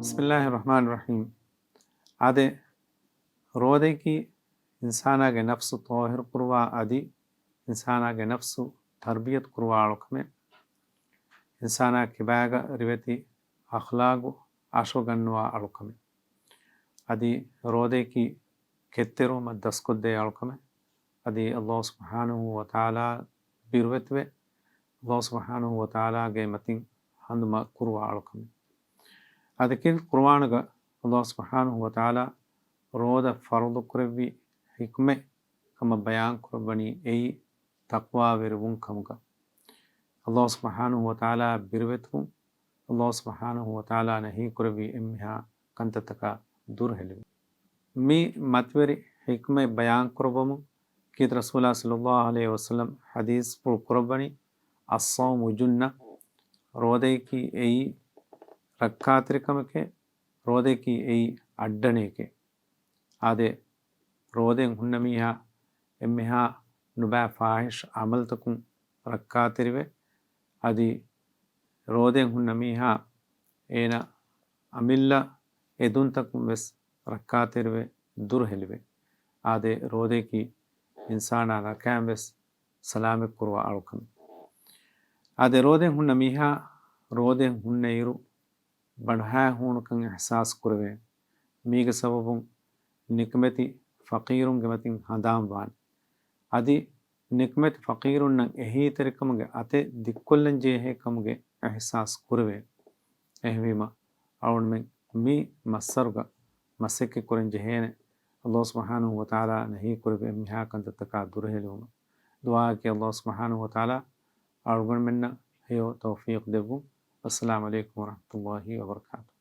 बिस्मिल्लाहिर्रहमानिर्रहीम। आदे रोदे की इंसानागे नफ्सु तोहिर कुरवा आदि इंसानागे नफ्सु तरबियत कुरवा अळुकमे इंसाना किबाग रिवती अखलागु आशोगन्नुवा अळुकमे अदि रोदे की केत्तेरो म दस्कुद्दे अळुकमे अदि अल्लाह सुब्हानहु व तआला बिरवत्वे अल्लाह सुब्हानहु व तआला गे मतिन हंदुमा कुरवा अळुकमे ಅದಕ್ಕಿಂತ ಕುರ್ವಾನ್ಗ ಅಲ್ಲಾಹ್ ಸುಬ್ಹಾನಹು ವ ತಆಲಾ ರೋದ ಫರ್ದು ಕುರವಿ ಹಿಕ್ಮೆ ಕಮ ಬಯಾನ್ ಕುರಬನಿ ಎಯಿ ತಕ್ವಾ ವೆರುವುಂ ಕಮುಗ ಅಲ್ಲಾಹ್ ಸುಬ್ಹಾನಹು ವ ತಆಲಾ ಬಿರ್ವೆತು ಅಲ್ಲಾಹ್ ಸುಬ್ಹಾನಹು ವ ತಆಲಾ ನಹಿ ಕುರವಿ ಎಮ್ಮಿಹಾ ಕಂತತಕ ದುರ್ ಹೆಲಿವಿ ಮಿ ಮತ್ವೆರಿ ಹಿಕ್ಮೆ ಬಯಾನ್ ಕುರಬಮು ಕಿತ್ ರಸೂಲ ಸಲ್ಲಲ್ಲಾಹು ಅಲೈಹಿ ವಸಲ್ಲಂ ಹದೀಸ್ ಪುರ್ ಕುರಬನಿ ಅಸ್ಸೌಮು ಜುನ್ನ ರೋದೆ ಕಿ ಎಯಿ रक्कातिरिकम के रोदे की एई अड्डने के आदे रोदे हुन्नमीहा एम्मिहा नुबा फाहिश अमल तकुं रक्कातिरिवे अदि रोदे हुन्नमीहा एना अमिल्ला एदुन तकुं वेस रक्कातिरिवे दुर्हेलिवे आदे रोदे की इंसाना रकाम वेस सलामे कुरवा अळुकम आदे रोदे हुन्नमीहा रोदे हुन्नेइरु बढ़ा हूणकं एहसास कुरवे मीग सबबुं निकमति फ़कीरुं गमतिं हदाम वान अदि निकमत फ़कीरुं नंग एही तरिकमगे अते दिक्कुल्लन जेहे कमगे एहसास कुरवे एहवीमा अवण में मी मस्सरुग मस्सेके कुरन जेहेने अल्लाह सुब्हानहु व तआला नहीं कुरवे मिहा कंत तका दुरहेलुम दुआ के अल्लाह सुब्हानहु व तआला अवगण मिन्न हेयो तौफीक देबु अस्सलामु अलैकुम व रहमतुल्लाहि व बरकातुहू।